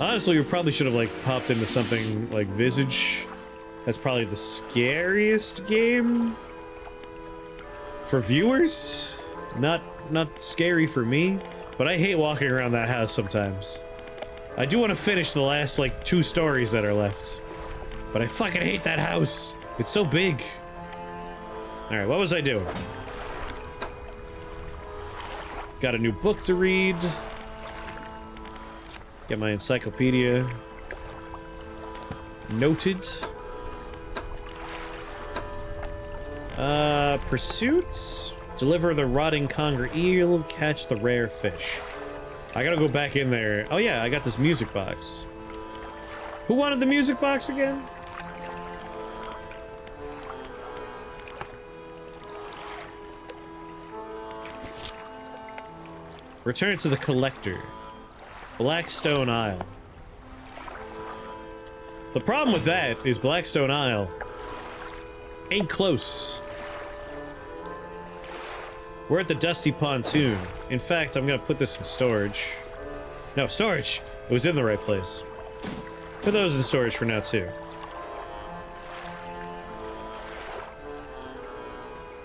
Honestly, we probably should have, like, popped into something like Visage. That's probably the scariest game for viewers. Not scary for me, but I hate walking around that house sometimes. I do want to finish the last, like, 2 stories that are left. But I fucking hate that house. It's so big. Alright, what was I doing? Got a new book to read. Get my encyclopedia. Noted. Pursuits? Deliver the rotting conger eel, catch the rare fish. I gotta go back in there. Oh yeah, I got this music box. Who wanted the music box again? Return to the collector. Blackstone Isle. The problem with that is Blackstone Isle ain't close. We're at the Dusty Pontoon. In fact, I'm gonna put this in storage. No, storage! It was in the right place. Put those in storage for now, too.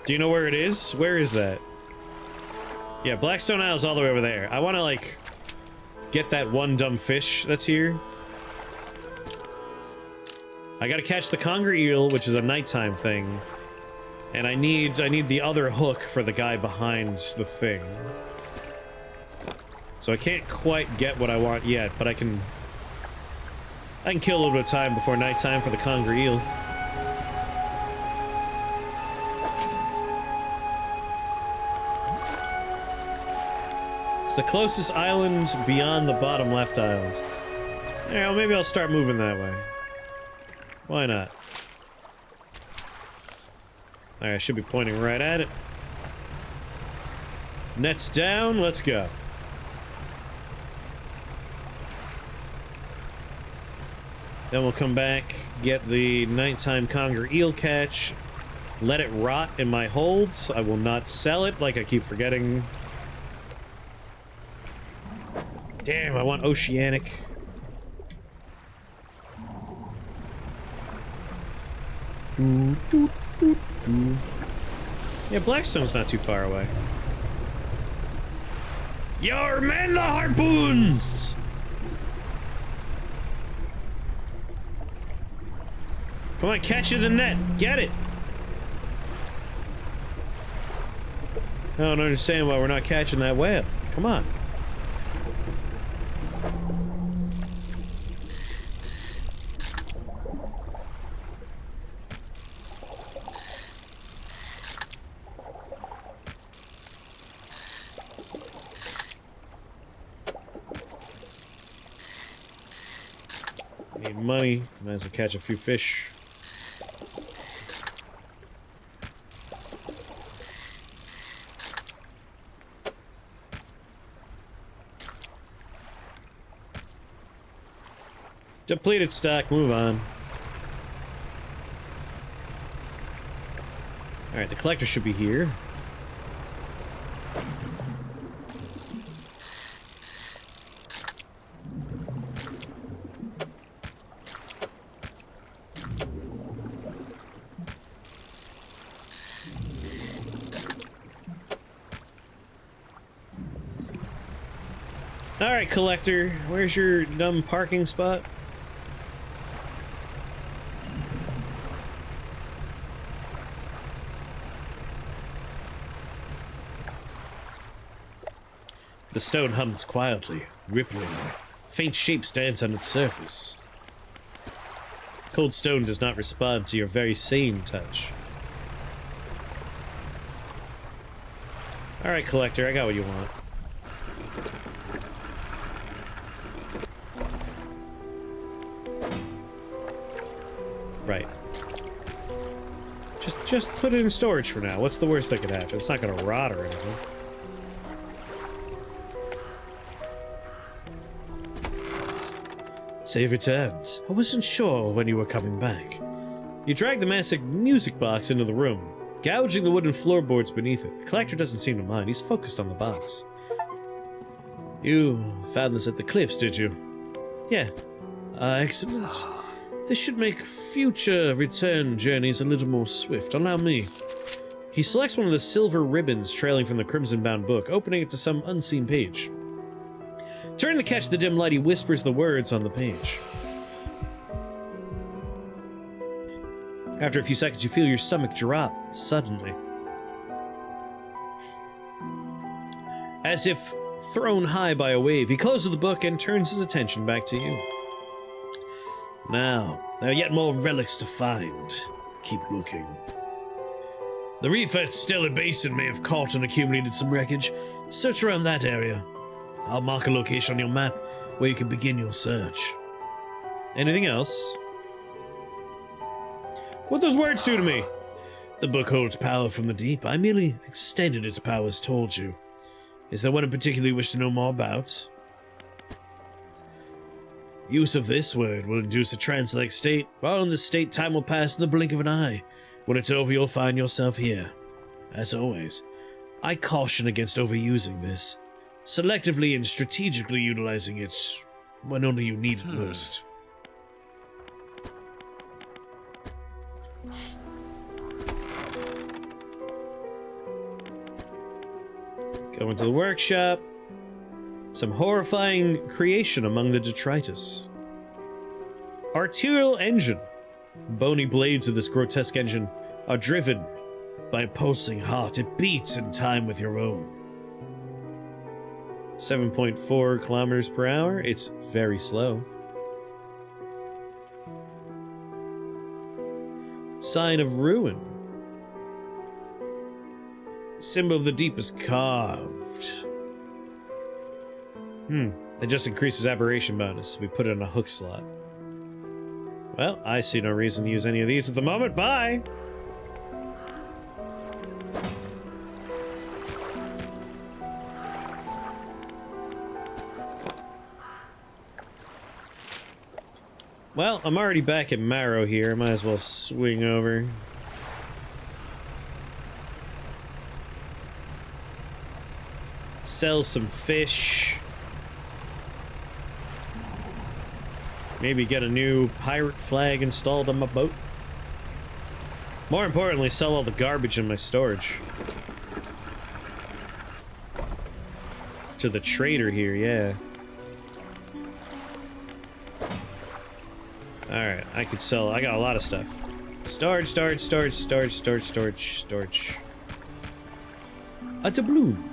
Do you know where it is? Where is that? Yeah, Blackstone Isle's all the way over there. I want to, like, get that one dumb fish that's here. I gotta catch the conger eel, which is a nighttime thing. And I need the other hook for the guy behind the thing. So I can't quite get what I want yet, but I can kill a little bit of time before nighttime for the conger eel. It's the closest island beyond the bottom left island. Yeah, well, maybe I'll start moving that way. Why not? Alright, I should be pointing right at it. Nets down, let's go. Then we'll come back, get the nighttime conger eel catch, let it rot in my holds. I will not sell it, like I keep forgetting. Damn, I want oceanic. Yeah, Blackstone's not too far away. Your men the harpoons! Come on, catch it in the net. Get it! I don't understand why we're not catching that whale. Come on. Need money. Might as well catch a few fish. Depleted stock, move on. Alright, the collector should be here. Alright, collector, where's your dumb parking spot? The stone hums quietly, rippling. Faint shapes dance on its surface. Cold stone does not respond to your very sane touch. Alright, collector, I got what you want. Right. Just put it in storage for now. What's the worst that could happen? It's not gonna rot or anything. So you returned. I wasn't sure when you were coming back. You dragged the massive music box into the room, gouging the wooden floorboards beneath it. The collector doesn't seem to mind. He's focused on the box. You found this at the cliffs, did you? Yeah. Excellent. This should make future return journeys a little more swift. Allow me. He selects one of the silver ribbons trailing from the crimson-bound book, opening it to some unseen page. Turning to catch the dim light, he whispers the words on the page. After a few seconds, you feel your stomach drop suddenly. As if thrown high by a wave, he closes the book and turns his attention back to you. Now, there are yet more relics to find. Keep looking. The reef at Stellar Basin may have caught and accumulated some wreckage. Search around that area. I'll mark a location on your map where you can begin your search. Anything else? What those words do to me? The book holds power from the deep. I merely extended its powers towards you. Is there one in particular you wish to know more about? Use of this word will induce a trance-like state. While in this state, time will pass in the blink of an eye. When it's over, you'll find yourself here. As always, I caution against overusing this, selectively and strategically utilizing it when only you need it most. Go into the workshop. Some horrifying creation among the detritus. Arterial engine. Bony blades of this grotesque engine are driven by a pulsing heart. It beats in time with your own. 7.4 kilometers per hour. It's very slow. Sign of ruin. Symbol of the deep is carved. It just increases aberration bonus. We put it in a hook slot. Well, I see no reason to use any of these at the moment. Bye! Well, I'm already back at Marrow here. Might as well swing over. Sell some fish. Maybe get a new pirate flag installed on my boat. More importantly, sell all the garbage in my storage. To the trader here, yeah. Alright, I could sell. I got a lot of stuff. Storage. A doubloon.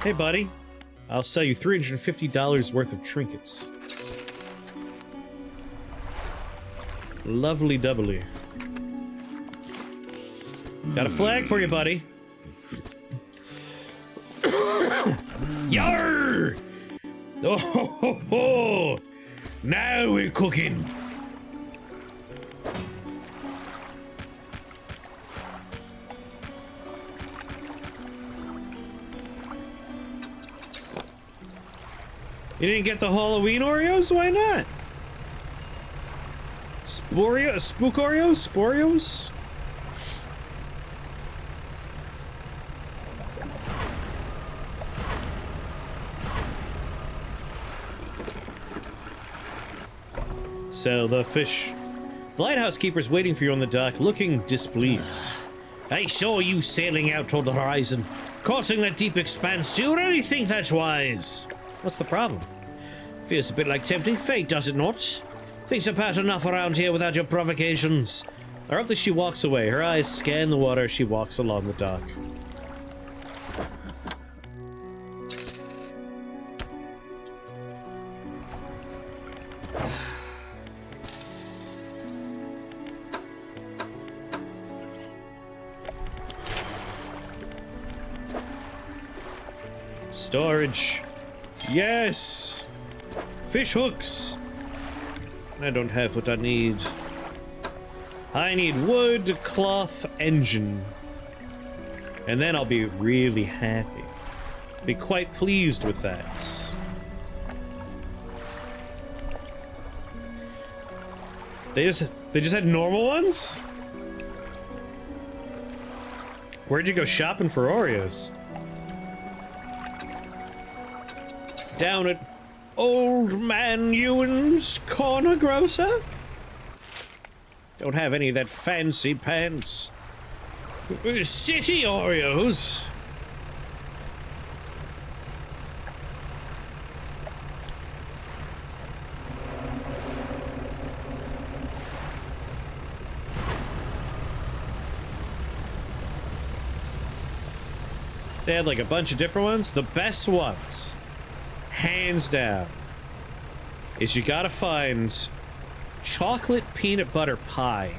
Hey, buddy. I'll sell you $350 worth of trinkets. Lovely doubly. Got a flag for you, buddy. Yarr! Oh, ho, ho, ho. Now we're cooking. You didn't get the Halloween Oreos? Why not? Spook Oreos? Sporios? Sell the fish. The lighthouse keeper's waiting for you on the dock, looking displeased. I saw you sailing out toward the horizon, crossing that deep expanse. Do you really think that's wise? What's the problem? Feels a bit like tempting fate, does it not? Things are bad enough around here without your provocations. Abruptly, she walks away. Her eyes scan the water as she walks along the dock. Storage. Yes! Fish hooks! I don't have what I need. I need wood, cloth, engine. And then I'll be really happy. Be quite pleased with that. They just had normal ones? Where'd you go shopping for Oreos? Down at Old Man Ewan's Corner Grocer? Don't have any of that fancy pants. City Oreos? They had like a bunch of different ones. The best ones, hands down, is you gotta find chocolate peanut butter pie.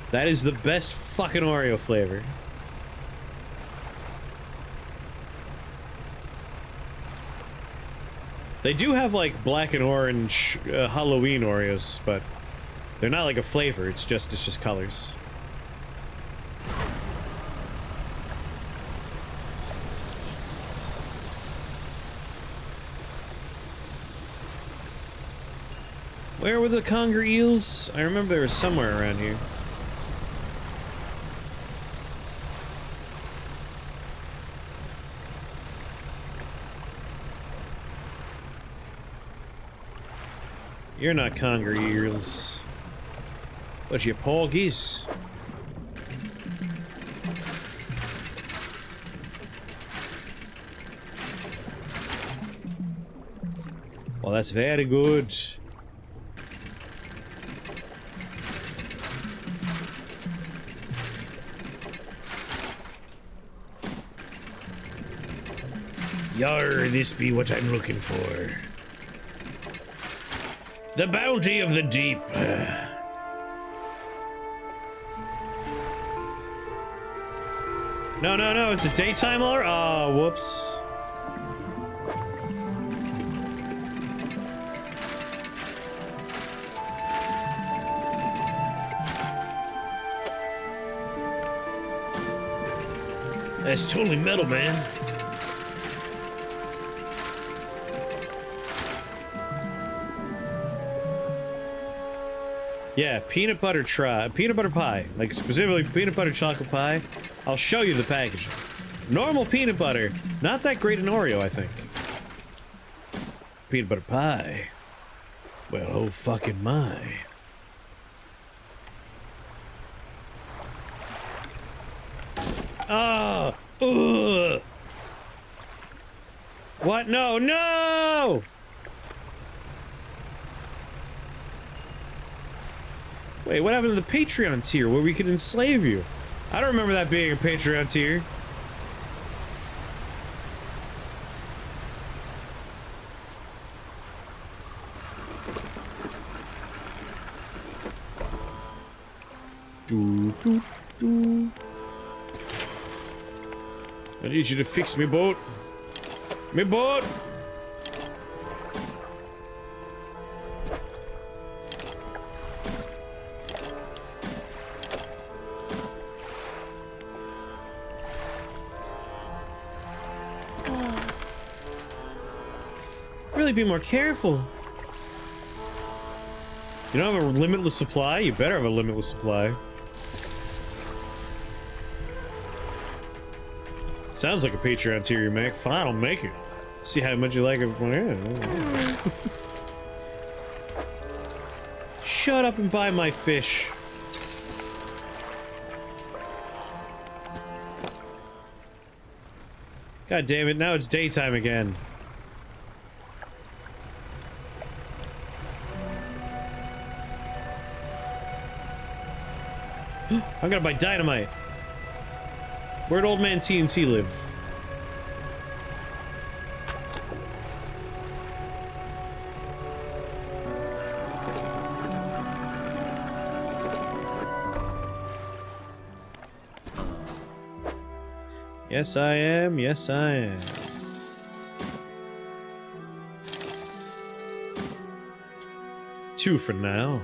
That is the best fucking Oreo flavor. They do have like black and orange Halloween Oreos, but they're not like a flavor. It's just colors. Where were the conger eels? I remember they were somewhere around here. You're not conger eels. But you porgies. Well, that's very good. Yar, this be what I'm looking for. The bounty of the deep. No, it's a daytime lure? Oh, whoops. That's totally metal, man. Yeah, peanut butter pie, like specifically peanut butter chocolate pie. I'll show you the packaging. Normal peanut butter, not that great an Oreo, I think. Peanut butter pie. Well, oh fucking my. Oh, ugh. What? No, no! Wait, what happened to the Patreon tier where we could enslave you? I don't remember that being a Patreon tier. I need you to fix me boat. Me boat! Really be more careful. You don't have a limitless supply? You better have a limitless supply. Sounds like a Patreon tier you make. Fine, I'll make it. See how much you like it. Yeah. Shut up and buy my fish. God damn it, now it's daytime again. I'm gonna buy dynamite. Where'd old man TNT live? Yes, I am. Yes, I am. Two for now.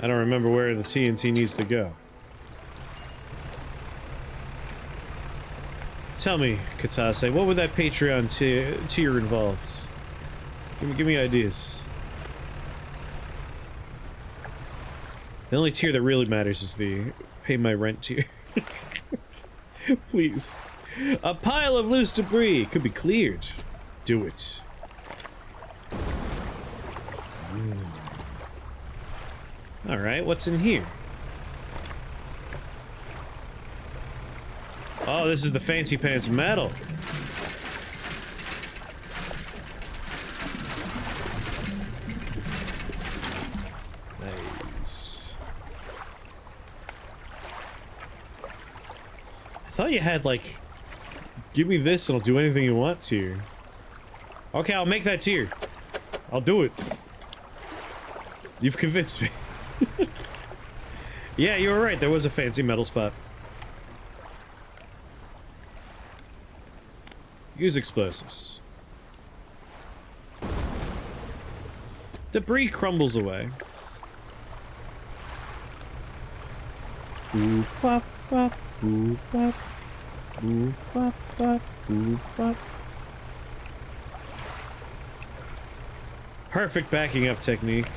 I don't remember where the TNT needs to go. Tell me, Katase, what would that Patreon tier involve? Give me ideas. The only tier that really matters is the pay my rent tier. Please. A pile of loose debris could be cleared. Do it. Alright, what's in here? Oh, this is the fancy pants metal. Nice. I thought you had, like, give me this and I'll do anything you want to. Okay, I'll make that tier. I'll do it. You've convinced me. Yeah, you were right. There was a fancy metal spot. Use explosives. Debris crumbles away. Boop, bop, bop, boop, bop. Boop, bop, bop, boop, bop. Perfect backing up technique.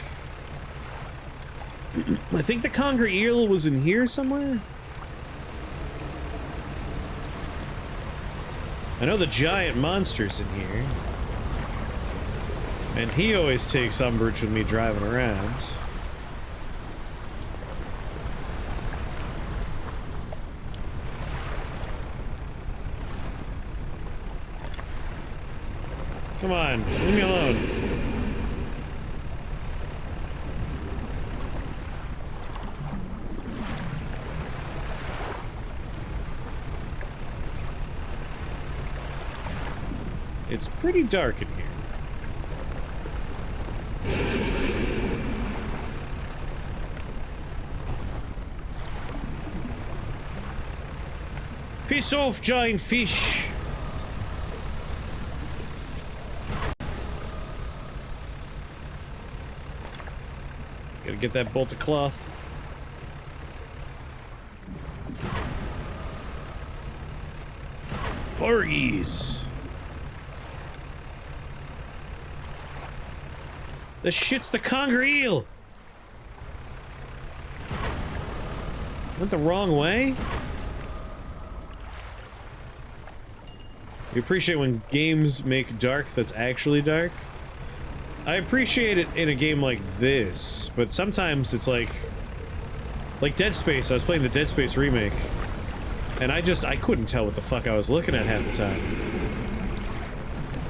I think the conger eel was in here somewhere. I know the giant monster's in here. And he always takes umbrage with me driving around. Come on, leave me alone. It's pretty dark in here. Piss off, giant fish! Gotta get that bolt of cloth. Porgies! This shit's the conger eel! Went the wrong way? You appreciate when games make dark that's actually dark? I appreciate it in a game like this, but sometimes it's like Dead Space. I was playing the Dead Space remake, and I couldn't tell what the fuck I was looking at half the time.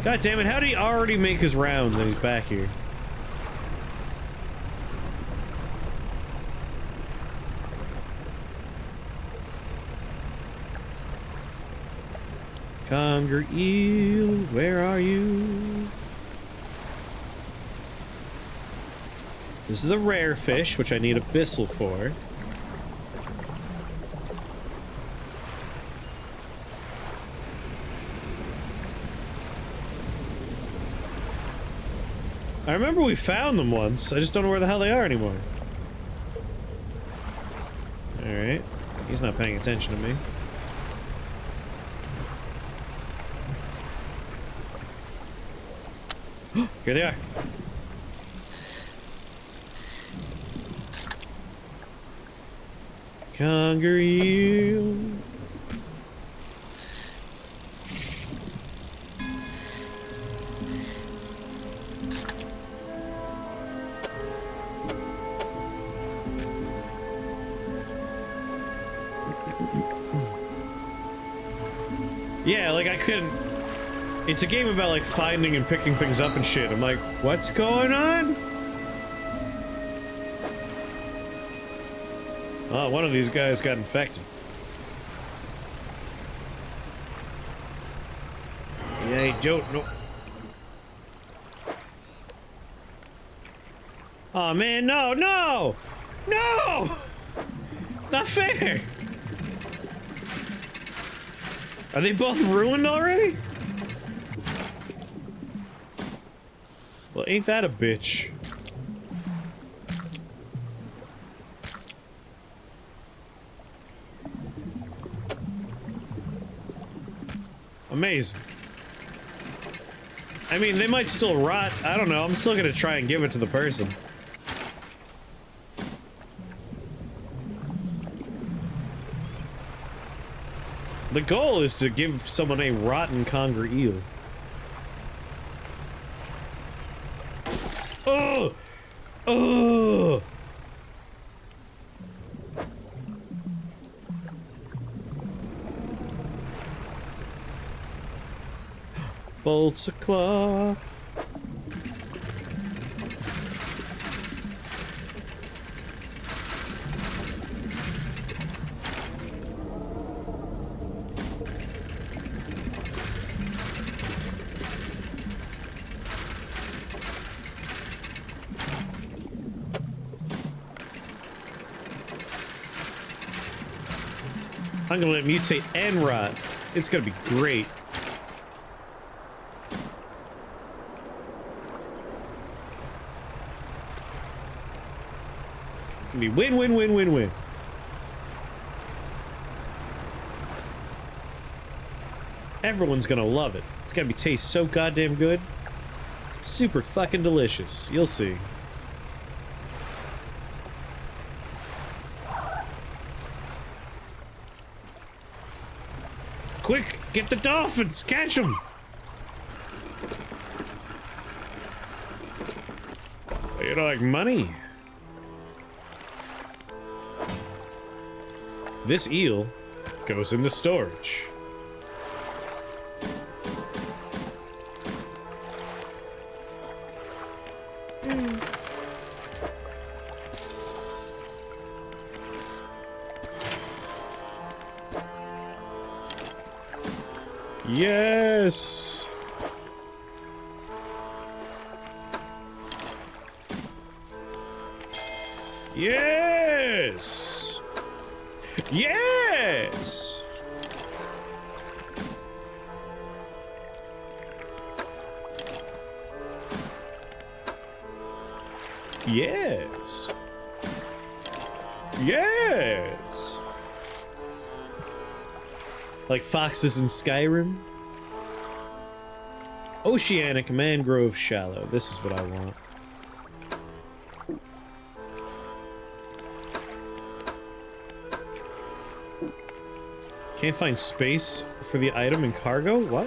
God damn it, how did he already make his rounds and he's back here? Conger eel, where are you? This is the rare fish, which I need abyssal for. I remember we found them once, I just don't know where the hell they are anymore. Alright, he's not paying attention to me. Here they are. Conger eel. Yeah, like I couldn't. It's a game about like finding and picking things up and shit. I'm like, what's going on? Oh, one of these guys got infected. Yeah, I don't know. Oh man, no, no! No! It's not fair! Are they both ruined already? Well, ain't that a bitch? Amazing. I mean, they might still rot. I don't know. I'm still gonna try and give it to the person. The goal is to give someone a rotten conger eel. Oh! Oh! Bolts of cloth. I'm gonna let it mutate and rot. It's gonna be great. It's gonna be win, win, win, win, win. Everyone's gonna love it. It's gonna be taste so goddamn good. Super fucking delicious. You'll see. Quick, get the dolphins, catch them! You like money? This eel goes into storage. Yes! Yes! Yes! Yes! Yes! Like foxes in Skyrim? Oceanic mangrove shallow. This is what I want. Can't find space for the item in cargo? What?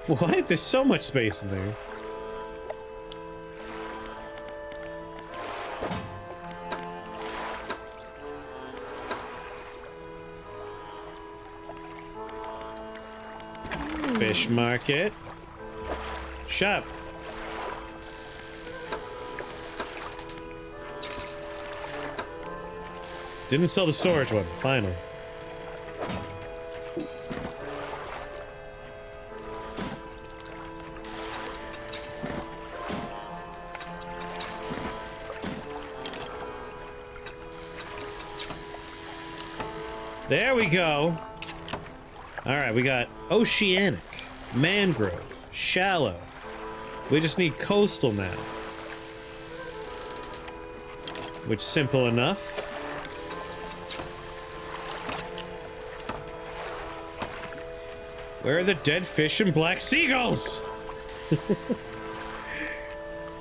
What? There's so much space in there. Fish market. Shop. Didn't sell the storage one, finally. There we go. Alright, we got oceanic, mangrove, shallow. We just need coastal now. Which, simple enough. Where are the dead fish and black seagulls?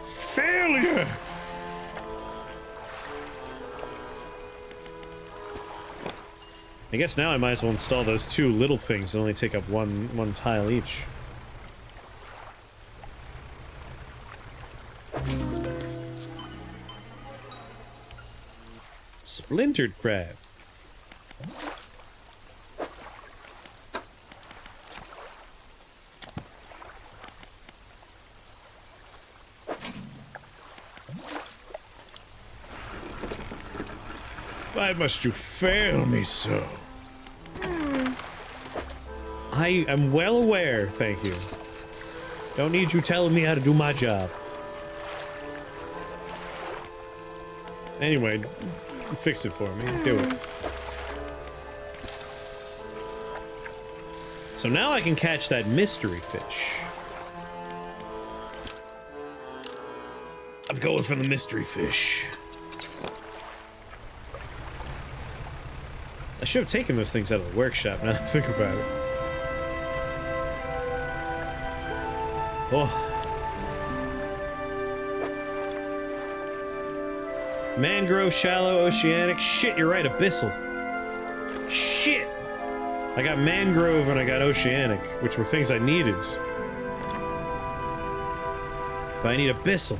Failure! I guess now I might as well install those two little things that only take up one tile each. Splintered crab. Why must you fail me so? I am well aware, thank you. Don't need you telling me how to do my job. Anyway, fix it for me. Do it. So now I can catch that mystery fish. I'm going for the mystery fish. I should have taken those things out of the workshop, now that I think about it. Oh. Mangrove, shallow, oceanic. Shit, you're right, abyssal. Shit! I got mangrove and I got oceanic, which were things I needed. But I need abyssal.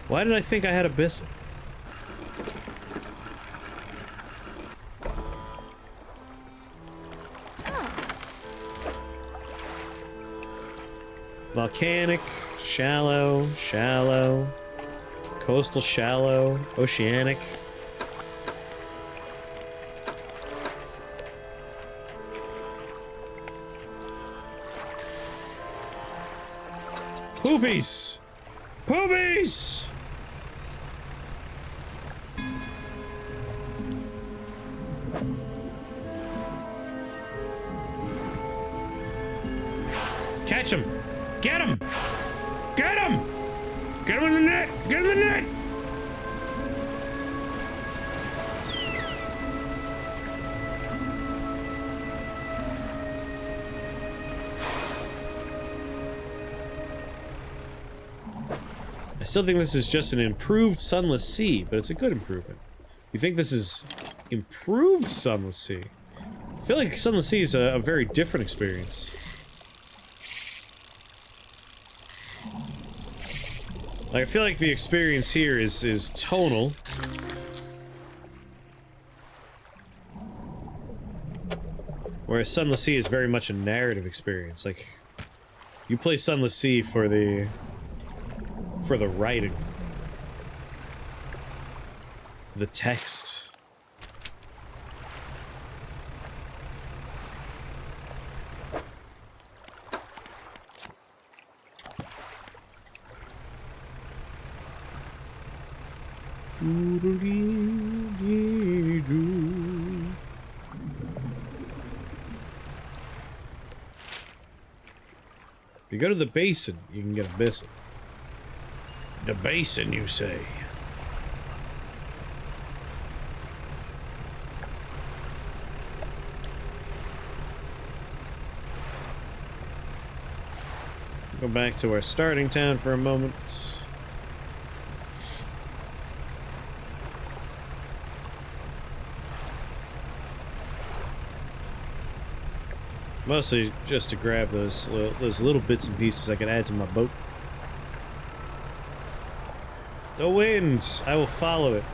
Why did I think I had abyssal? Volcanic, shallow, shallow, coastal shallow, oceanic. Poopies! Poopies! Catch him! Get him! Get him! Get him in the net! Get him in the net! I still think this is just an improved Sunless Sea, but it's a good improvement. You think this is improved Sunless Sea? I feel like Sunless Sea is a very different experience. Like, I feel like the experience here is tonal. Whereas Sunless Sea is very much a narrative experience. Like, you play Sunless Sea for the writing. The text. If you go to the basin, you can get a basin. The basin, you say? Go back to our starting town for a moment. Mostly just to grab those little bits and pieces I can add to my boat. The wind! I will follow it.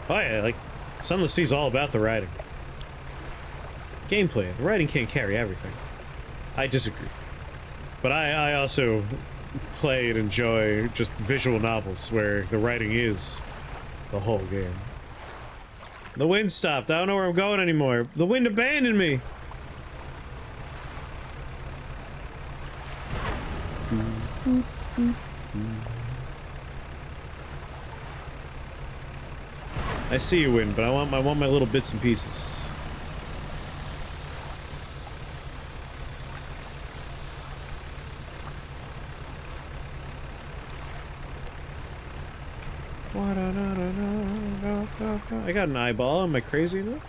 Oh yeah, like, Sunless Sea's all about the writing. Gameplay. The writing can't carry everything. I disagree. But I also play and enjoy just visual novels where the writing is the whole game. The wind stopped. I don't know where I'm going anymore. The wind abandoned me. I see you, wind, but I want my little bits and pieces. I got an eyeball. Am I crazy enough?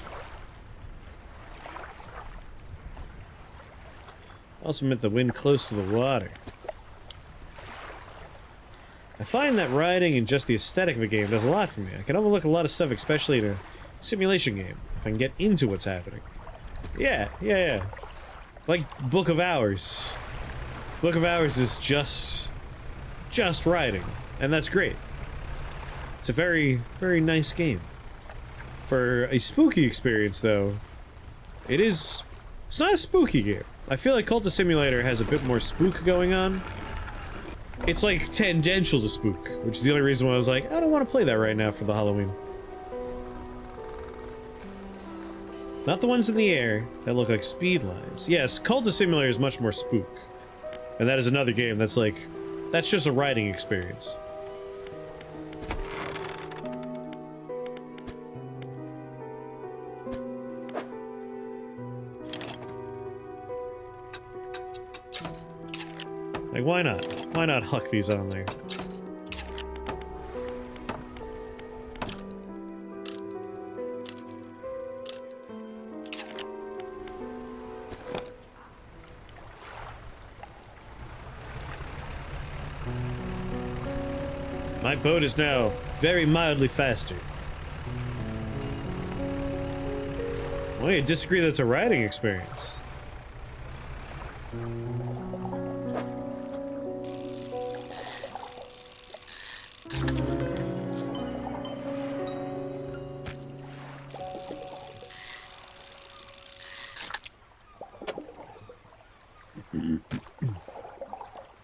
Also meant the wind close to the water. I find that riding and just the aesthetic of a game does a lot for me. I can overlook a lot of stuff, especially in a simulation game, if I can get into what's happening. Yeah. Like Book of Hours. Book of Hours is just riding, and that's great. It's a very, very nice game. For a spooky experience, though, it's not a spooky game. I feel like Cultist Simulator has a bit more spook going on. It's like tangential to spook, which is the only reason why I was like, I don't want to play that right now for the Halloween. Not the ones in the air that look like speed lines. Yes, Cultist Simulator is much more spook. And that is another game that's like, that's just a riding experience. Like, why not? Why not huck these on there? My boat is now very mildly faster. Well, you disagree that's a riding experience.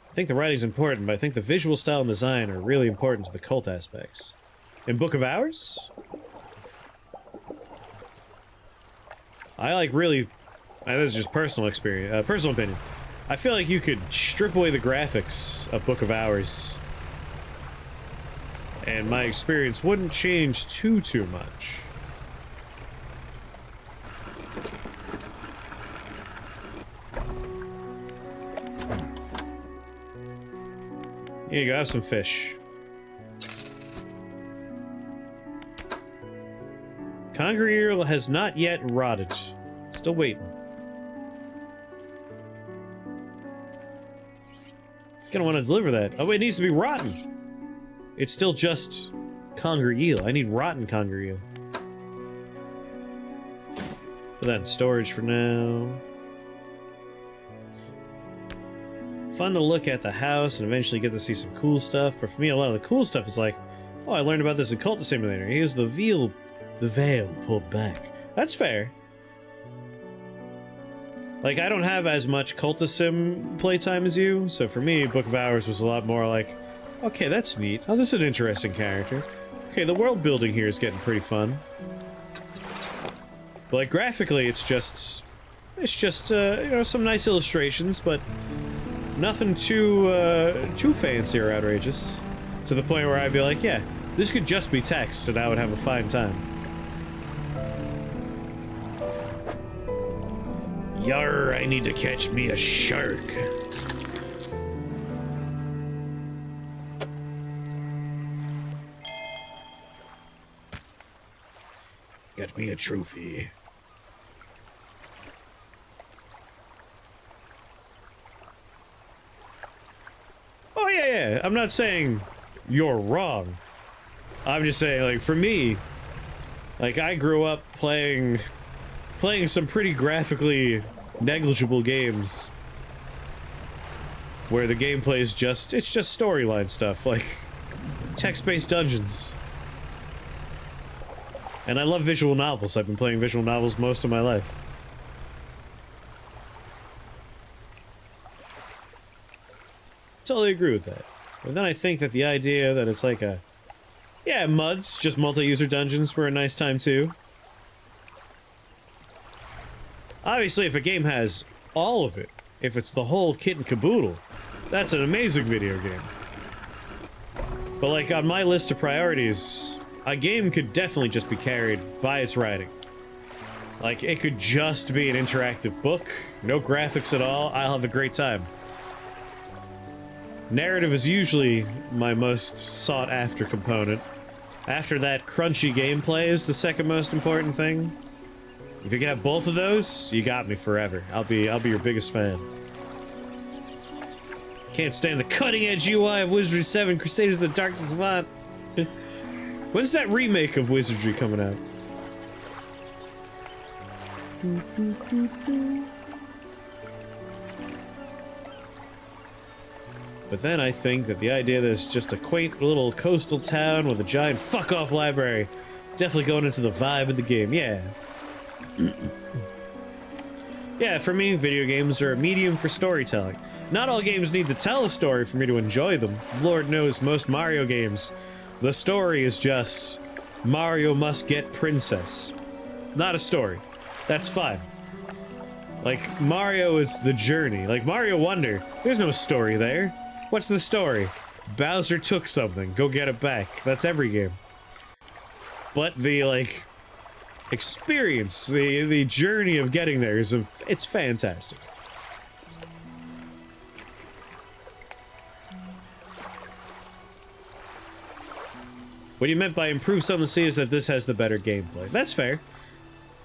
I think the writing's important, but I think the visual style and design are really important to the cult aspects. In Book of Hours? I like really... this is just personal experience, personal opinion. I feel like you could strip away the graphics of Book of Hours, and my experience wouldn't change too much. Here you go, have some fish. Conger eel has not yet rotted. Still waiting. Gonna want to deliver that. Oh, it needs to be rotten. It's still just conger eel. I need rotten conger eel. Put that in storage for now. Fun to look at the house and eventually get to see some cool stuff, but for me, a lot of the cool stuff is like, oh, I learned about this in Cult Simulator. Here's the veil pulled back. That's fair. Like, I don't have as much Cultisim playtime as you, so for me, Book of Hours was a lot more like, okay, that's neat. Oh, this is an interesting character. Okay, the world building here is getting pretty fun. But, like, graphically, it's just, you know, some nice illustrations, but nothing too fancy or outrageous. To the point where I'd be like, yeah, this could just be text, and I would have a fine time. Yarr, I need to catch me a shark. Get me a trophy. Oh, yeah. I'm not saying you're wrong. I'm just saying, like, for me, like, I grew up playing some pretty graphically negligible games where the gameplay is just, it's just storyline stuff, like text-based dungeons. And I love visual novels. I've been playing visual novels most of my life. Totally agree with that. But then I think that the idea that it's like a... yeah, MUDs, just multi-user dungeons, were a nice time too. Obviously, if a game has all of it, if it's the whole kit and caboodle, that's an amazing video game. But like, on my list of priorities, a game could definitely just be carried by its writing. Like, it could just be an interactive book, no graphics at all, I'll have a great time. Narrative is usually my most sought-after component. After that, crunchy gameplay is the second most important thing. If you can have both of those, you got me forever. I'll be your biggest fan. Can't stand the cutting-edge UI of Wizardry 7 Crusaders of the Dark Savant. When's that remake of Wizardry coming out? But then I think that the idea that it's just a quaint little coastal town with a giant fuck-off library, definitely going into the vibe of the game, yeah. Yeah, for me, video games are a medium for storytelling. Not all games need to tell a story for me to enjoy them. Lord knows most Mario games, the story is just Mario must get princess. Not a story. That's fine. Like, Mario is the journey. Like, Mario Wonder, there's no story there. What's the story? Bowser took something, go get it back. That's every game. But the, like, experience, the journey of getting there is, it's fantastic. What you meant by improved Sun of the Sea is that this has the better gameplay. That's fair.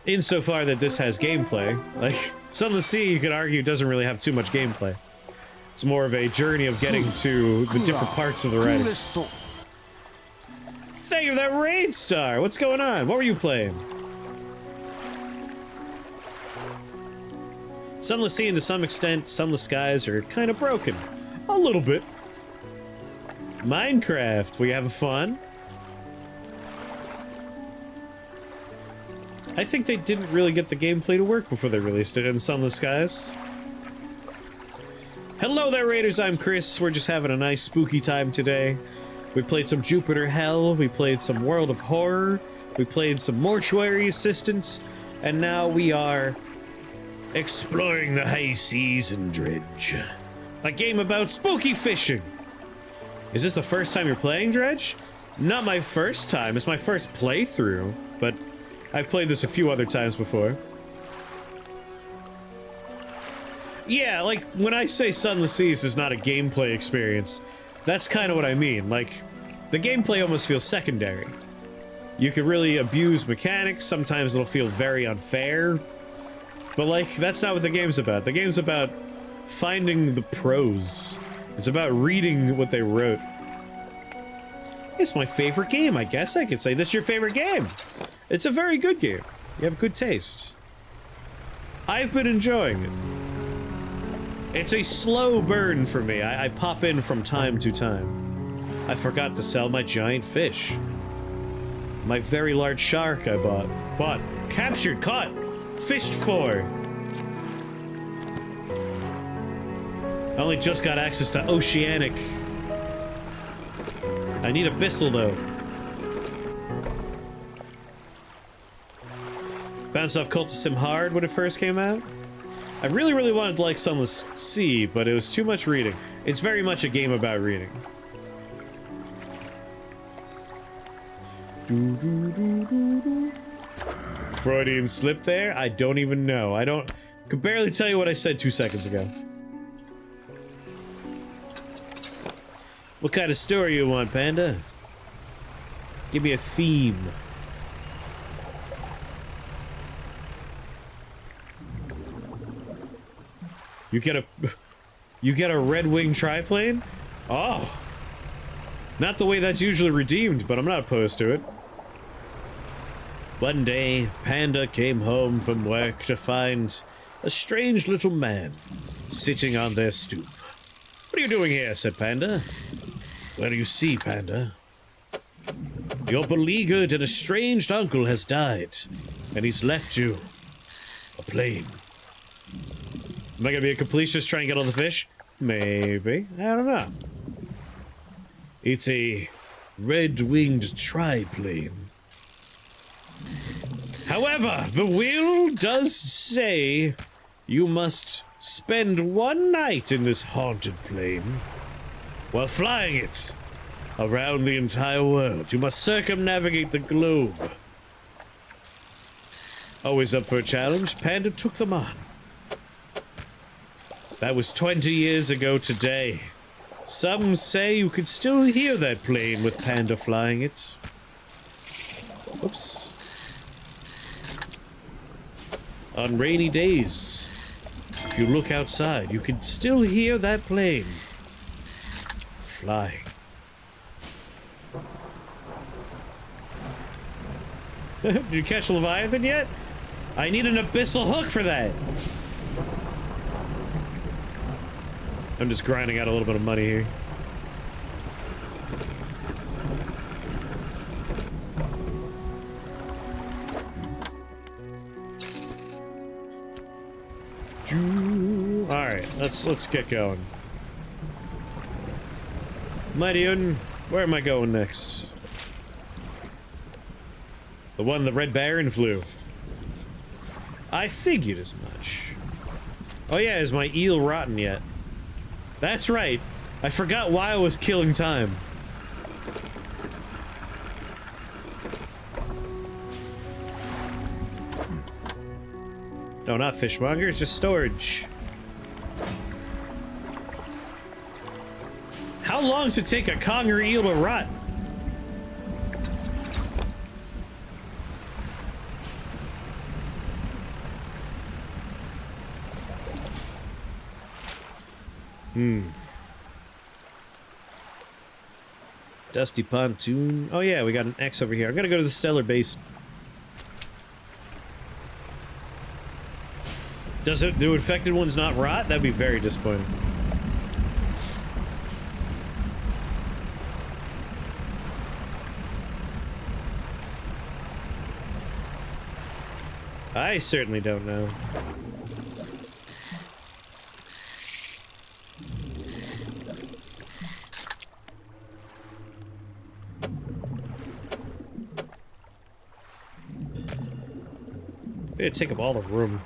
Insofar that this has gameplay. Like, Sun of the Sea, you could argue, doesn't really have too much gameplay. It's more of a journey of getting to the different parts of the writing. thank you for that raid star. What's going on? What were you playing? Sunless Sea, and to some extent, Sunless Skies are kind of broken. A little bit. Minecraft, we having fun? I think they didn't really get the gameplay to work before they released it in Sunless Skies. Hello there, Raiders, I'm Chris. We're just having a nice spooky time today. We played some Jupiter Hell, we played some World of Horror, we played some Mortuary Assistant, and now we are exploring the high seas in Dredge. A game about spooky fishing. Is this the first time you're playing Dredge? Not my first time, it's my first playthrough, but I've played this a few other times before. Yeah, like, when I say Sunless Seas is not a gameplay experience, that's kind of what I mean. Like, the gameplay almost feels secondary. You can really abuse mechanics, sometimes it'll feel very unfair. But, like, that's not what the game's about. The game's about finding the prose. It's about reading what they wrote. It's my favorite game, I guess I could say. This is your favorite game. It's a very good game. You have good taste. I've been enjoying it. It's a slow burn for me. I pop in from time to time. I forgot to sell my giant fish. My very large shark I bought. Captured, caught, fished for. I only just got access to Oceanic. I need Abyssal though. Bounced off Cult of Sim hard when it first came out. I really wanted to like Sunless Sea, but it was too much reading. It's very much a game about reading. Freudian slip there? I don't even know. Could barely tell you what I said 2 seconds ago. What kind of story you want, Panda? Give me a theme. You get a red-winged triplane? Oh. Not the way that's usually redeemed, but I'm not opposed to it. One day, Panda came home from work to find a strange little man sitting on their stoop. What are you doing here? Said Panda. Well, you see, Panda, your beleaguered and estranged uncle has died, and he's left you a plane. Am I gonna be a completionist trying to get all the fish? Maybe. I don't know. It's a red-winged triplane. However, the will does say you must spend one night in this haunted plane while flying it around the entire world. You must circumnavigate the globe. Always up for a challenge, Panda took them on. That was 20 years ago today. Some say you could still hear that plane with Panda flying it. Oops. On rainy days, if you look outside, you can still hear that plane flying. Did you catch Leviathan yet? I need an abyssal hook for that. I'm just grinding out a little bit of money here. Alright, let's get going. Mighty Odin, where am I going next? The one the Red Baron flew. I figured as much. Oh yeah, is my eel rotten yet? That's right. I forgot why I was killing time. No, not fishmonger, it's just storage. How long does it take a conger eel to rot? Dusty pontoon. Oh yeah, we got an X over here. I'm gonna go to the Stellar Basin. Do infected ones not rot? That'd be very disappointing. I certainly don't know. It'd take up all the room.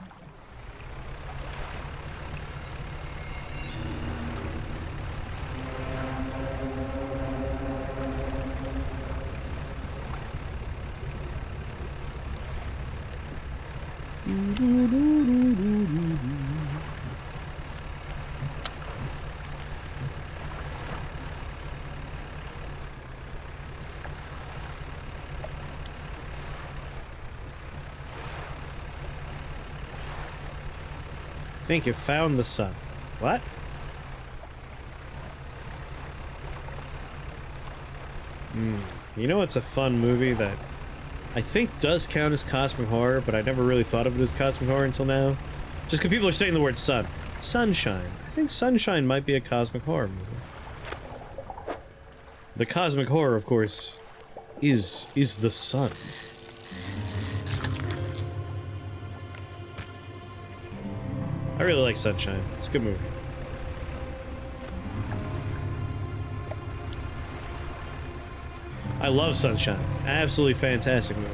I think you found the sun. What? You know it's a fun movie that I think does count as cosmic horror, but I never really thought of it as cosmic horror until now. Just because people are saying the word sun. Sunshine. I think Sunshine might be a cosmic horror movie. The cosmic horror, of course, is the sun. I really like Sunshine. It's a good movie. I love Sunshine. Absolutely fantastic movie.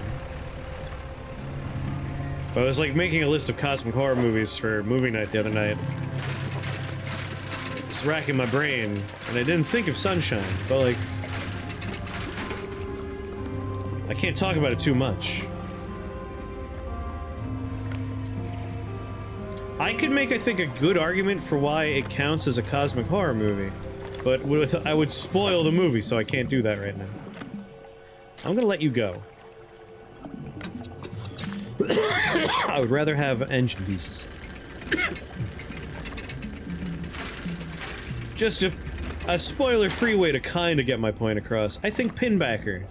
But I was like making a list of cosmic horror movies for movie night the other night. Just racking my brain, and I didn't think of Sunshine, but like... I can't talk about it too much. I could make, I think, a good argument for why it counts as a cosmic horror movie, but I would spoil the movie, so I can't do that right now. I'm gonna let you go. I would rather have engine pieces. Just a spoiler-free way to kind of get my point across. I think Pinbacker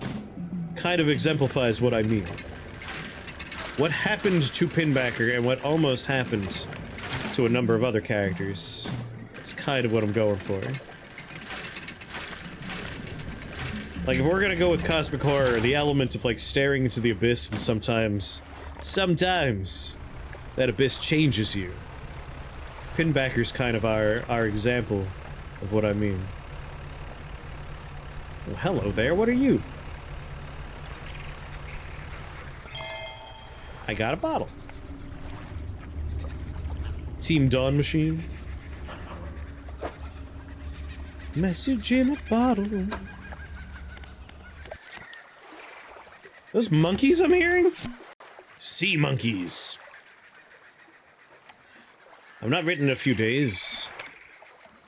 kind of exemplifies what I mean. What happened to Pinbacker and what almost happens to a number of other characters is kind of what I'm going for. Like, if we're gonna go with cosmic horror, the element of, like, staring into the abyss and sometimes that abyss changes you. Pinbacker's kind of our example of what I mean. Well, hello there, what are you? I got a bottle. Team Dawn Machine. Message in a bottle. Those monkeys I'm hearing? Sea monkeys. I've not written in a few days.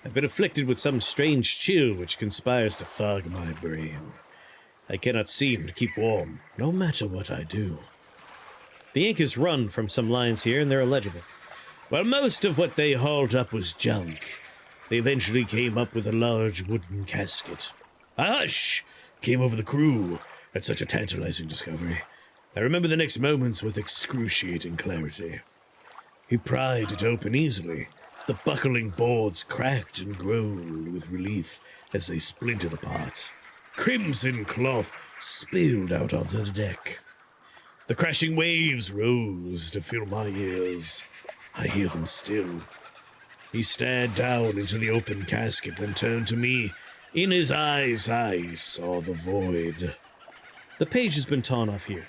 I've been afflicted with some strange chill which conspires to fog my brain. I cannot seem to keep warm, no matter what I do. The ink is run from some lines here, and they're illegible. While most of what they hauled up was junk, they eventually came up with a large wooden casket. A hush came over the crew at such a tantalizing discovery. I remember the next moments with excruciating clarity. He pried it open easily. The buckling boards cracked and groaned with relief as they splintered apart. Crimson cloth spilled out onto the deck. The crashing waves rose to fill my ears. I hear them still. He stared down into the open casket, then turned to me. In his eyes, I saw the void. The page has been torn off here.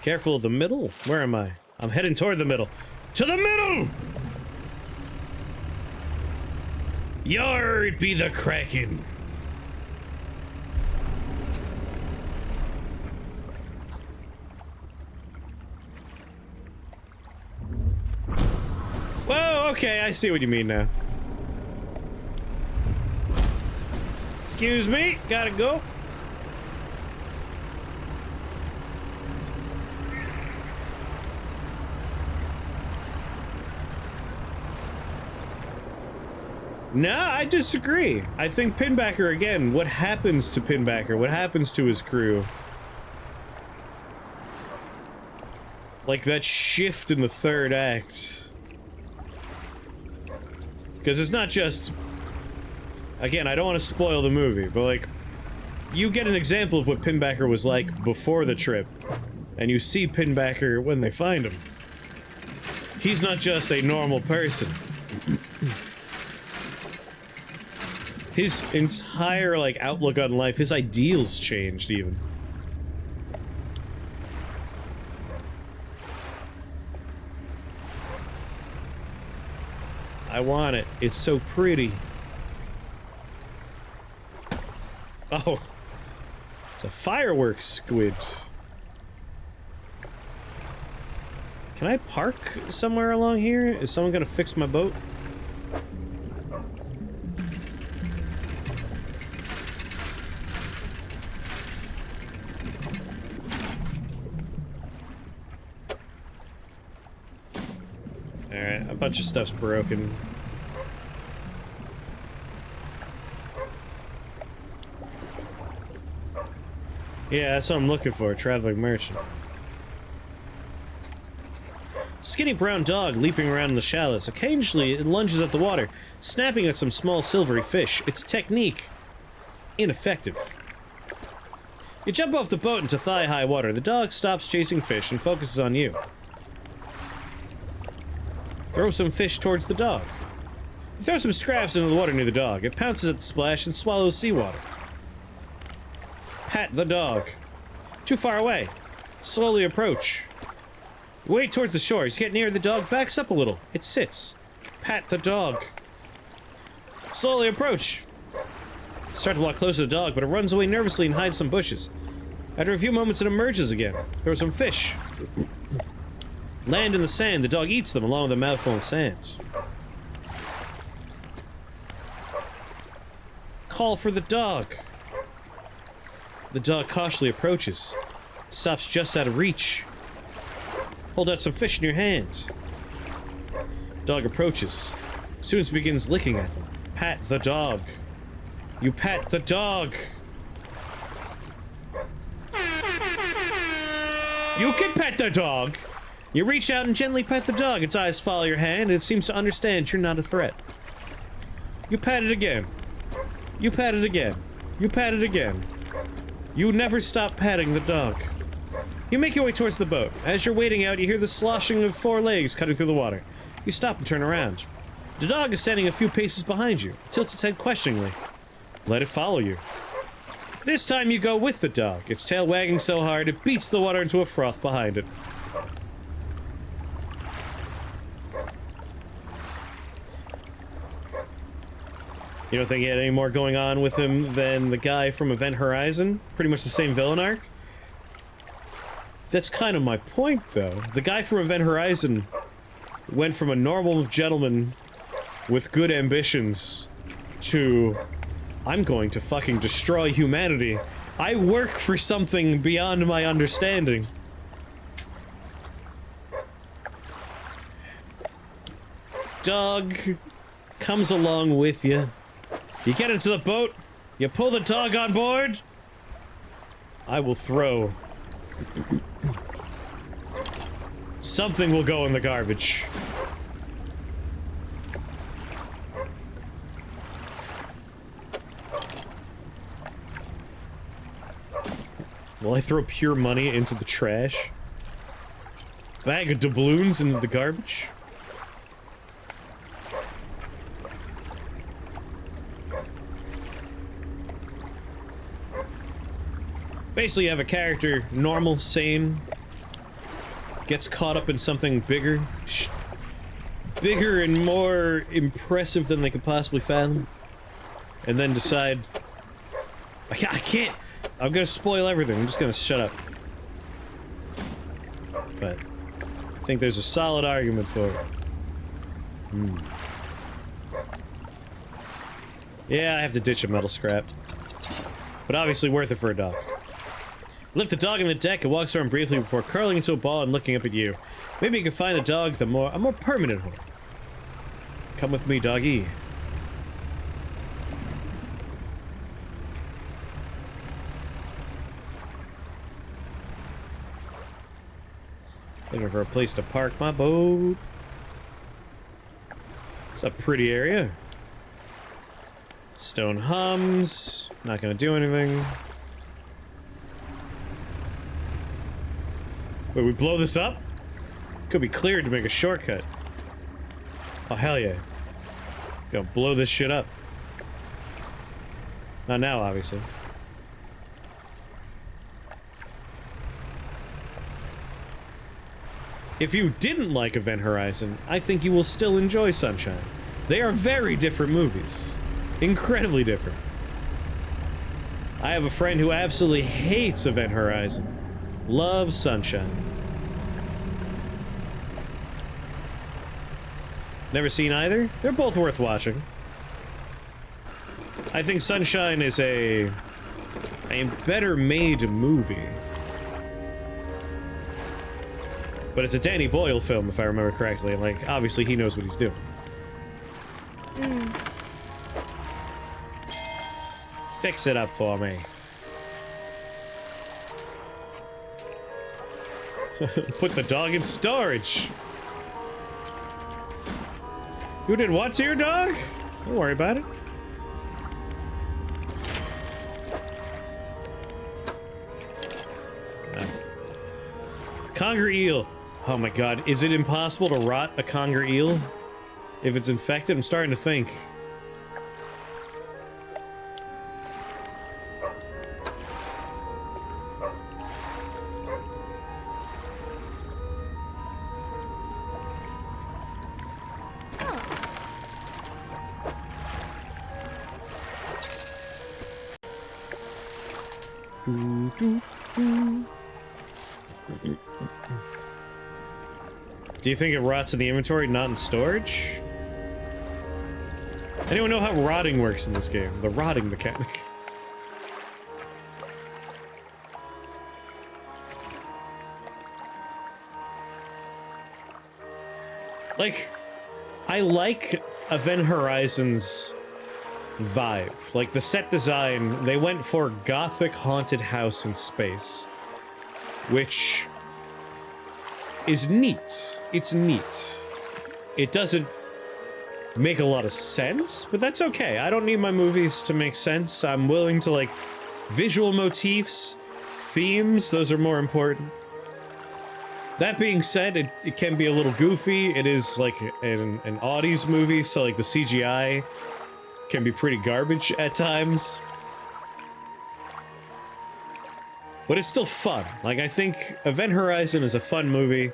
Careful of the middle? Where am I? I'm heading toward the middle. To the middle! Yar, it be the Kraken. Whoa, okay, I see what you mean now. Excuse me, gotta go. No, I disagree. I think Pinbacker, again, what happens to Pinbacker? What happens to his crew? Like, that shift in the third act. Because it's not just... Again, I don't want to spoil the movie, but, like... You get an example of what Pinbacker was like before the trip. And you see Pinbacker when they find him. He's not just a normal person. His entire, like, outlook on life, his ideals changed, even. I want it. It's so pretty. Oh. It's a fireworks squid. Can I park somewhere along here? Is someone gonna fix my boat? Alright, a bunch of stuff's broken. Yeah, that's what I'm looking for, a traveling merchant. Skinny brown dog leaping around in the shallows. Occasionally, it lunges at the water, snapping at some small silvery fish. Its technique, ineffective. You jump off the boat into thigh-high water. The dog stops chasing fish and focuses on you. Throw some fish towards the dog. You throw some scraps into the water near the dog. It pounces at the splash and swallows seawater. Pat the dog. Too far away. Slowly approach. Wait towards the shore. As you get near, the dog backs up a little. It sits. Pat the dog. Slowly approach. Start to walk close to the dog, but it runs away nervously and hides some bushes. After a few moments, it emerges again. There are some fish. Land in the sand. The dog eats them along with a mouthful of sand. Call for the dog. The dog cautiously approaches. Stops just out of reach. Hold out some fish in your hand. Dog approaches. Soon as begins licking at them. Pat the dog. You pat the dog. You can pet the dog. You reach out and gently pet the dog. Its eyes follow your hand, and it seems to understand you're not a threat. You pat it again. You pat it again. You pat it again. You never stop patting the dog. You make your way towards the boat. As you're wading out, you hear the sloshing of 4 legs cutting through the water. You stop and turn around. The dog is standing a few paces behind you. It tilts its head questioningly. Let it follow you. This time you go with the dog, its tail wagging so hard it beats the water into a froth behind it. You don't think he had any more going on with him than the guy from Event Horizon? Pretty much the same villain arc? That's kind of my point, though. The guy from Event Horizon went from a normal gentleman with good ambitions to... I'm going to fucking destroy humanity. I work for something beyond my understanding. Dog comes along with you. You get into the boat, you pull the dog on board. I will throw. Something will go in the garbage. Will I throw pure money into the trash? Bag of doubloons into the garbage? Basically, you have a character, normal, sane, gets caught up in something bigger, bigger and more impressive than they could possibly fathom, and then decide, I can't, I'm gonna spoil everything, I'm just gonna shut up. But, I think there's a solid argument for it. Yeah, I have to ditch a metal scrap. But obviously worth it for a dog. Lift the dog on the deck and walks around briefly before curling into a ball and looking up at you. Maybe you can find the dog a more permanent home. Come with me, doggy. Looking for a place to park my boat. It's a pretty area. Stone hums. Not gonna do anything. Wait, we blow this up? Could be cleared to make a shortcut. Oh, hell yeah. Gonna blow this shit up. Not now, obviously. If you didn't like Event Horizon, I think you will still enjoy Sunshine. They are very different movies. Incredibly different. I have a friend who absolutely hates Event Horizon. Loves Sunshine. Never seen either? They're both worth watching. I think Sunshine is a better made movie. But it's a Danny Boyle film, if I remember correctly. Like, obviously he knows what he's doing. Fix it up for me. Put the dog in storage. You did what to your dog? Don't worry about it. Conger eel. Oh my god, is it impossible to rot a conger eel? If it's infected, I'm starting to think. Do you think it rots in the inventory, not in storage? Anyone know how rotting works in this game? The rotting mechanic. Like, I like Event Horizon's vibe. Like, the set design, they went for gothic haunted house in space. Which is neat. It's neat. It doesn't make a lot of sense, but that's okay. I don't need my movies to make sense. I'm willing to, like, visual motifs, themes, those are more important. That being said, it can be a little goofy. It is, like, an Audi's movie, so, like, the CGI can be pretty garbage at times. But it's still fun. Like, I think Event Horizon is a fun movie,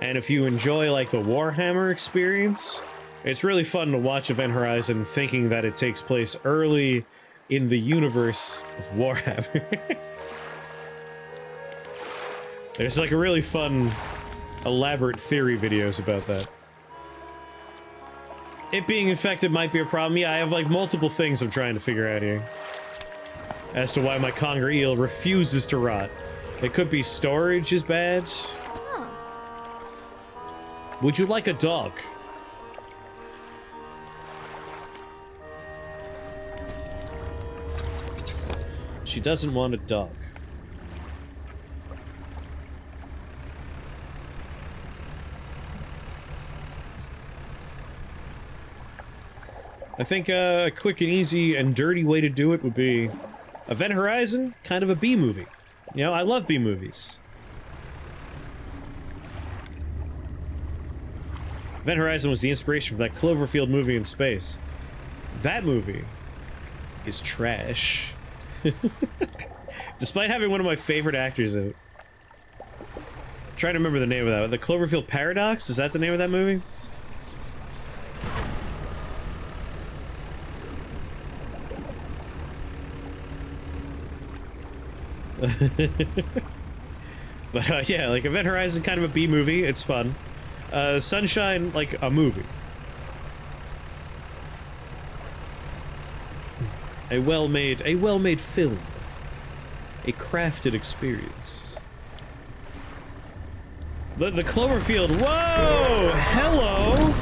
and if you enjoy, like, the Warhammer experience, it's really fun to watch Event Horizon thinking that it takes place early in the universe of Warhammer. There's, like, a really fun, elaborate theory videos about that. It being infected might be a problem. Yeah, I have, like, multiple things I'm trying to figure out here as to why my conger eel refuses to rot. It could be storage is bad. Huh. Would you like a dog? She doesn't want a dog. I think a quick and easy and dirty way to do it would be Event Horizon, kind of a B movie. You know, I love B movies. Event Horizon was the inspiration for that Cloverfield movie in space. That movie is trash. Despite having one of my favorite actors in it. I'm trying to remember the name of that. The Cloverfield Paradox? Is that the name of that movie? But yeah, like Event Horizon, kind of a B movie. It's fun. Sunshine, like a movie. A well-made film. A crafted experience. The Cloverfield. Whoa! Hello!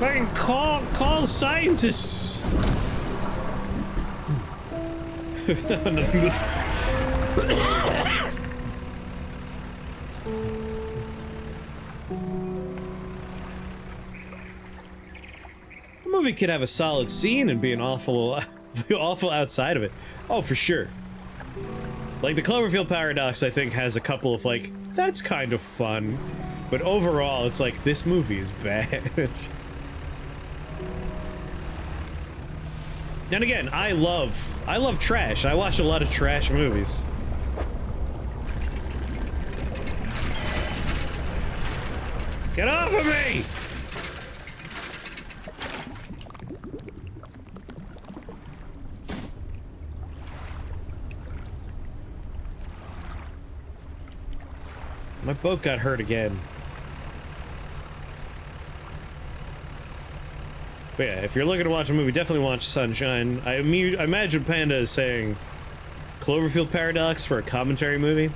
Fucking call scientists. The movie could have a solid scene and be an awful outside of it. Oh, for sure. Like, the Cloverfield Paradox, I think, has a couple of, like, that's kind of fun. But overall, it's like, this movie is bad. And again, I love trash. I watch a lot of trash movies. Get off of me! My boat got hurt again. But yeah, if you're looking to watch a movie, definitely watch Sunshine. I imagine Panda is saying Cloverfield Paradox for a commentary movie.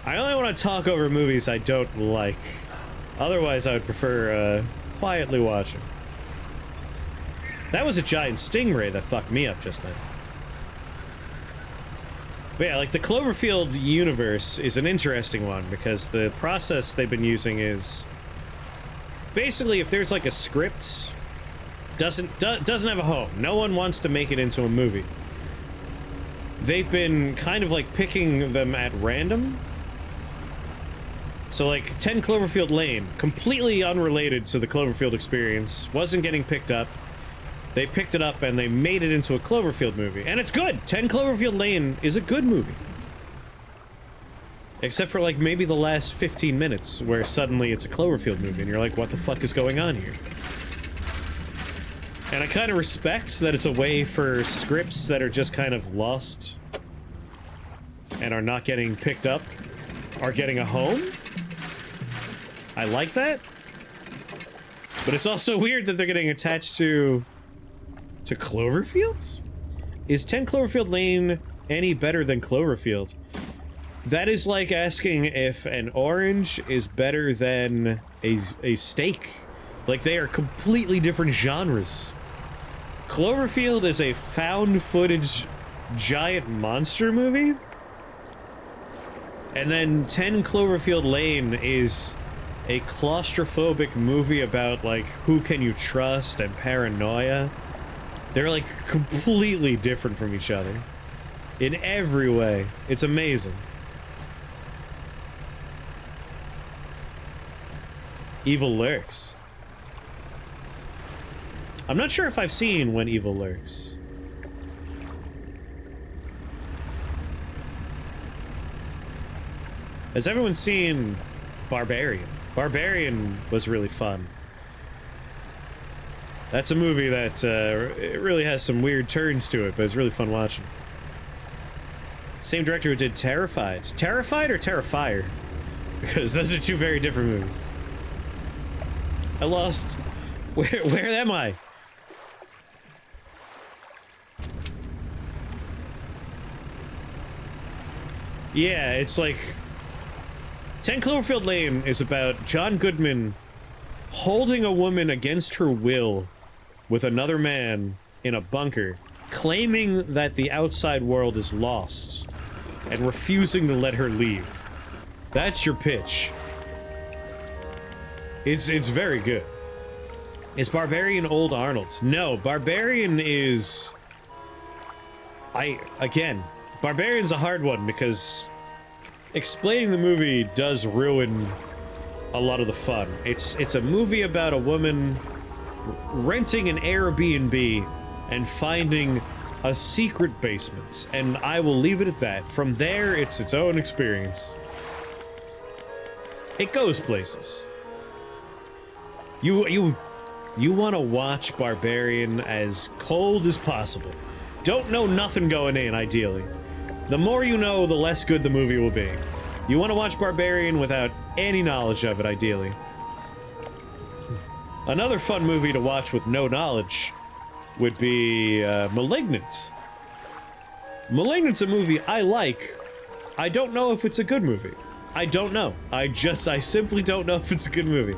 I only want to talk over movies I don't like. Otherwise, I would prefer quietly watching. That was a giant stingray that fucked me up just then. But yeah, like, the Cloverfield universe is an interesting one because the process they've been using is basically, if there's like a script doesn't have a home, no one wants to make it into a movie, they've been kind of like picking them at random. So like 10 Cloverfield Lane, completely unrelated to the Cloverfield experience, wasn't getting picked up. They picked it up and they made it into a Cloverfield movie. And it's good! 10 Cloverfield Lane is a good movie. Except for, like, maybe the last 15 minutes, where suddenly it's a Cloverfield movie, and you're like, what the fuck is going on here? And I kind of respect that it's a way for scripts that are just kind of lost and are not getting picked up, are getting a home. I like that. But it's also weird that they're getting attached to Cloverfields? Is 10 Cloverfield Lane any better than Cloverfield? That is like asking if an orange is better than a steak. Like, they are completely different genres. Cloverfield is a found footage giant monster movie. And then 10 Cloverfield Lane is a claustrophobic movie about, like, who can you trust and paranoia. They're, like, completely different from each other. In every way. It's amazing. Evil Lurks. I'm not sure if I've seen When Evil Lurks. Has everyone seen Barbarian? Barbarian was really fun. That's a movie that it really has some weird turns to it, but it's really fun watching. Same director who did Terrified. Terrified or Terrifier? Because those are two very different movies. I lost... Where am I? Yeah, it's like... 10 Cloverfield Lane is about John Goodman holding a woman against her will with another man in a bunker, claiming that the outside world is lost and refusing to let her leave. That's your pitch. It's very good. Is Barbarian old Arnold? No, Barbarian is... Again, Barbarian's a hard one because explaining the movie does ruin a lot of the fun. It's a movie about a woman renting an Airbnb and finding a secret basement, and I will leave it at that. From there, it's its own experience. It goes places. You want to watch Barbarian as cold as possible. Don't know nothing going in, ideally. The more you know, the less good the movie will be. You want to watch Barbarian without any knowledge of it, ideally. Another fun movie to watch with no knowledge would be Malignant. Malignant's a movie I like. I don't know if it's a good movie. I don't know. I simply don't know if it's a good movie.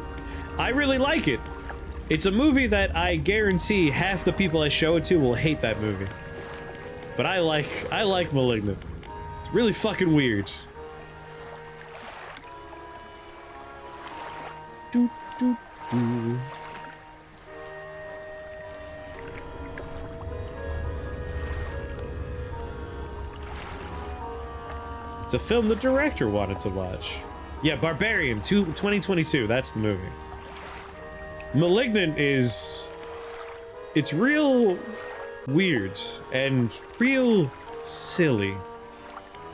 I really like it. It's a movie that I guarantee half the people I show it to will hate that movie. But I like Malignant. It's really fucking weird. Doo, doo, doo. It's a film the director wanted to watch. Yeah, Barbarian, 2022, that's the movie. Malignant is... it's real weird and real silly.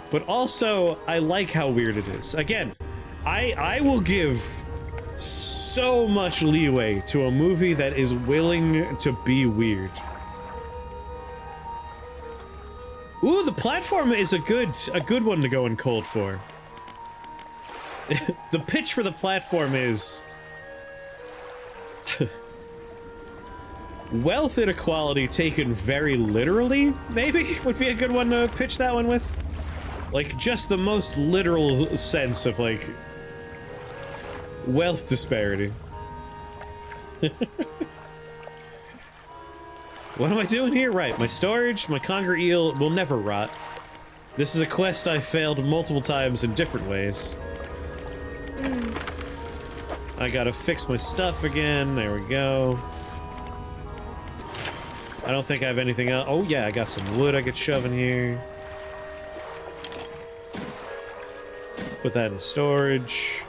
But also, I like how weird it is. Again, I will give so much leeway to a movie that is willing to be weird. Ooh, the platform is a good one to go in cold for. The pitch for the platform is wealth inequality taken very literally, maybe, would be a good one to pitch that one with. Like, just the most literal sense of, like, wealth disparity. What am I doing here? Right, my storage, my conger eel will never rot. This is a quest I failed multiple times in different ways. I gotta fix my stuff again. There we go. I don't think I have anything else. Oh yeah, I got some wood I could shove in here. Put that in storage.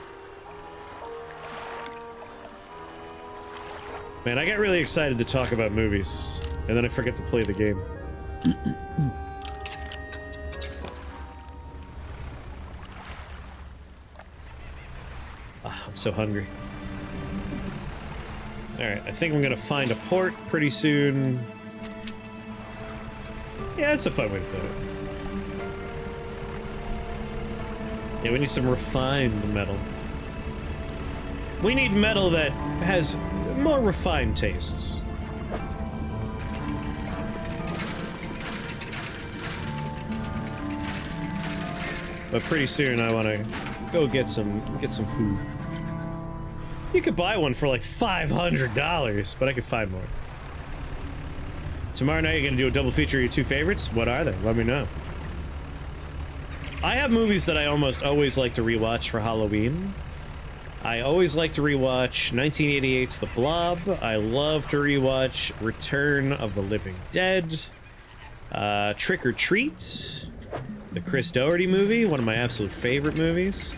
Man, I get really excited to talk about movies, and then I forget to play the game. I'm so hungry. Alright, I think I'm gonna find a port pretty soon. Yeah, that's a fun way to put it. Yeah, we need some refined metal. We need metal that has more refined tastes. But pretty soon I want to go get some food. You could buy one for like $500, but I could find more. Tomorrow night you're gonna do a double feature of your two favorites? What are they? Let me know. I have movies that I almost always like to rewatch for Halloween. I always like to rewatch 1988's The Blob. I love to rewatch Return of the Living Dead. Trick or Treat. The Chris Doherty movie, one of my absolute favorite movies.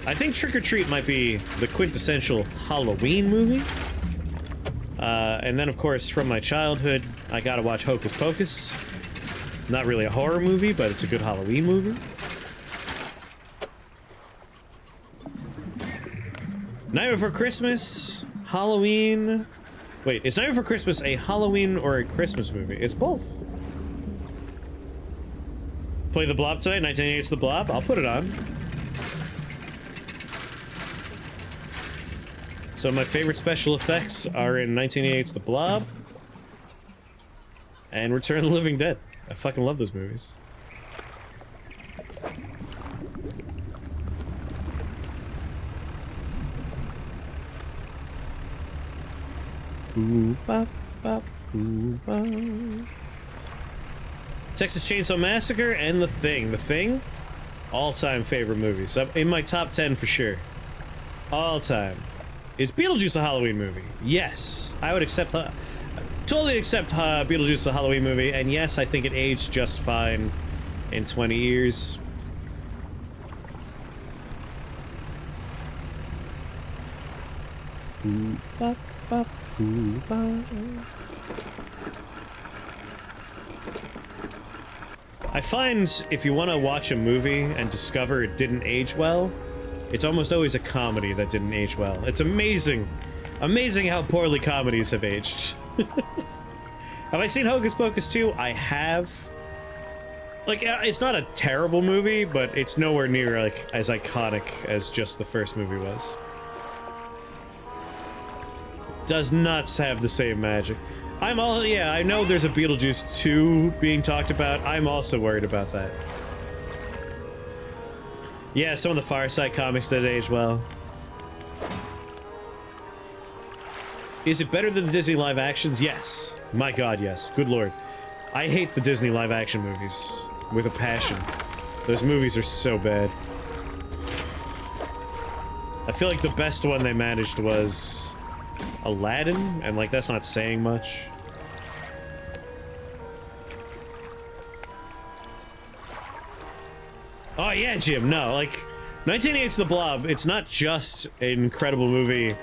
I think Trick or Treat might be the quintessential Halloween movie. And then, of course, from my childhood, I gotta watch Hocus Pocus. Not really a horror movie, but it's a good Halloween movie. Night Before Christmas, Halloween... Wait, is Night Before Christmas a Halloween or a Christmas movie? It's both. Play The Blob tonight, 1988's The Blob. I'll put it on. So my favorite special effects are in 1988's The Blob and Return of the Living Dead. I fucking love those movies. Ooh, bop, bop, ooh, bop. Texas Chainsaw Massacre and The Thing. The Thing? All-time favorite movies. In my top 10 for sure. All-time. Is Beetlejuice a Halloween movie? Yes. I would accept... totally accept Beetlejuice a Halloween movie, and yes, I think it aged just fine in 20 years. Ooh, bop, bop, ooh, bop. I find if you want to watch a movie and discover it didn't age well, it's almost always a comedy that didn't age well. It's amazing. Amazing how poorly comedies have aged. Have I seen Hocus Pocus 2? I have. Like, it's not a terrible movie, but it's nowhere near, like, as iconic as just the first movie was. Does not have the same magic. Yeah, I know there's a Beetlejuice 2 being talked about. I'm also worried about that. Yeah, some of the Fireside comics did age well. Is it better than the Disney live actions? Yes. My god, yes. Good lord. I hate the Disney live action movies with a passion. Those movies are so bad. I feel like the best one they managed was Aladdin, and like that's not saying much. Oh yeah, Jim, no, like 1988's The Blob, it's not just an incredible movie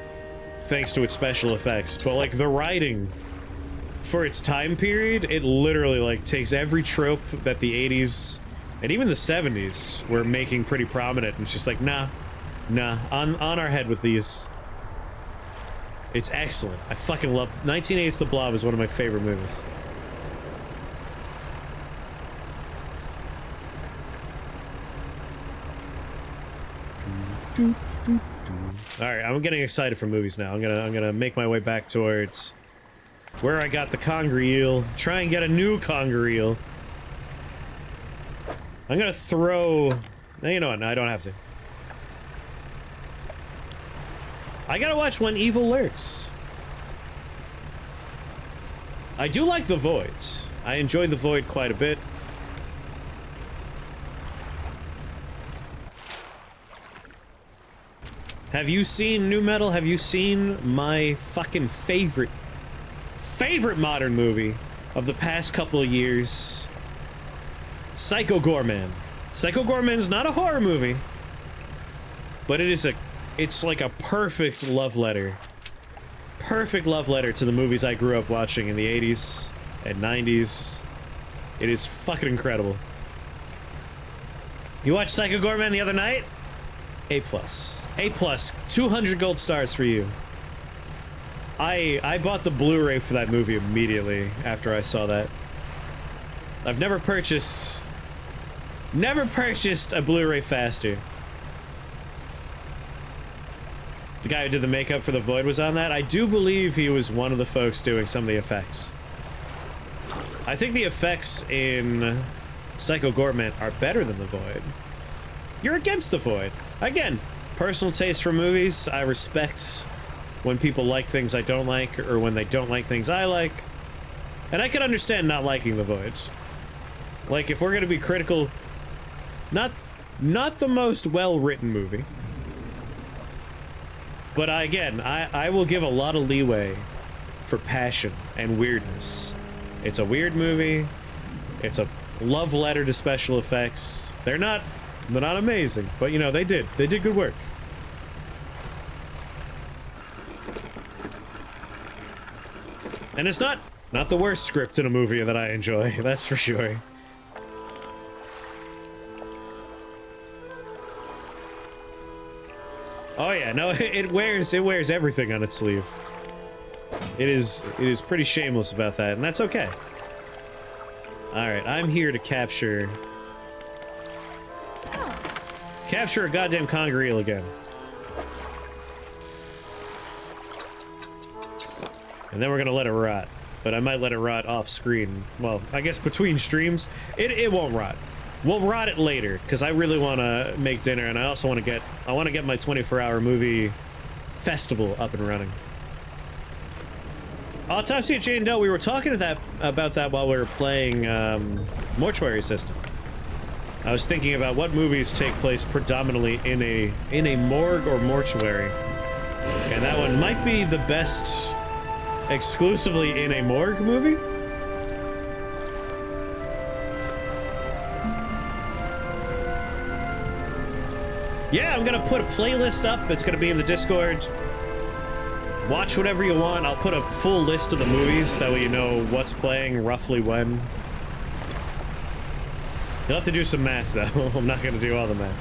thanks to its special effects, but like the writing for its time period, it literally like takes every trope that the 80s and even the 70s were making pretty prominent, and it's just like, nah, on our head with these. It's excellent. I fucking love 1980's The Blob is one of my favorite movies. Alright, I'm getting excited for movies now. I'm gonna make my way back towards where I got the conger eel. Try and get a new conger eel. I'm gonna throw... No, you know what? No, I don't have to. I gotta watch When Evil Lurks. I do like The Voids. I enjoyed The Void quite a bit. Have you seen New Metal? Have you seen my fucking favorite modern movie of the past couple of years? Psycho Goreman. Psycho Goreman's not a horror movie, but it's like a perfect love letter. Perfect love letter to the movies I grew up watching in the 80s and 90s. It is fucking incredible. You watched Psycho Goreman the other night? A+. A+. 200 gold stars for you. I bought the Blu-ray for that movie immediately after I saw that. I've never purchased a Blu-ray faster. The guy who did the makeup for The Void was on that. I do believe he was one of the folks doing some of the effects. I think the effects in Psycho Goreman are better than The Void. You're against The Void. Again, personal taste for movies. I respect when people like things I don't like, or when they don't like things I like. And I can understand not liking The Void. Like, if we're gonna be critical, not the most well-written movie. But I will give a lot of leeway for passion and weirdness. It's a weird movie. It's a love letter to special effects. They're not amazing, but you know, they did good work. And it's not the worst script in a movie that I enjoy, that's for sure. Oh yeah, no, it wears everything on its sleeve. It is pretty shameless about that, and that's okay. Alright, I'm here to capture a goddamn conger eel again. And then we're gonna let it rot. But I might let it rot off screen. Well, I guess between streams, it won't rot. We'll rot it later, because I really want to make dinner, and I also want to get my 24-hour movie festival up and running. Autopsy at Jane Doe, we were talking about that while we were playing Mortuary System. I was thinking about what movies take place predominantly in a morgue or mortuary, and that one might be the best exclusively in a morgue movie. Yeah, I'm gonna put a playlist up. It's gonna be in the Discord. Watch whatever you want. I'll put a full list of the movies, that way you know what's playing roughly when. You'll have to do some math, though. I'm not gonna do all the math.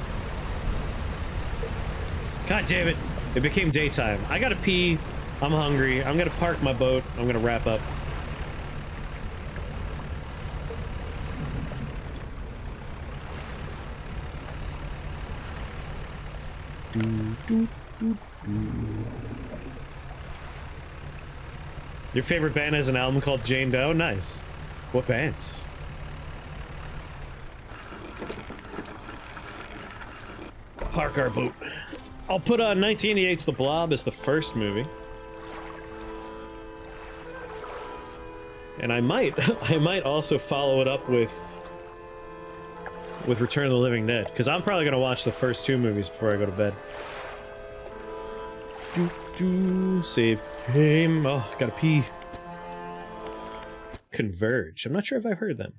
God damn it. It became daytime. I gotta pee. I'm hungry. I'm gonna park my boat. I'm gonna wrap up. Your favorite band has an album called Jane Doe? Nice. What band? Park our boat. I'll put on 1988's The Blob as the first movie. And I might also follow it up with Return of the Living Dead, because I'm probably gonna watch the first 2 movies before I go to bed. Save game. Oh, gotta pee. Converge. I'm not sure if I've heard them.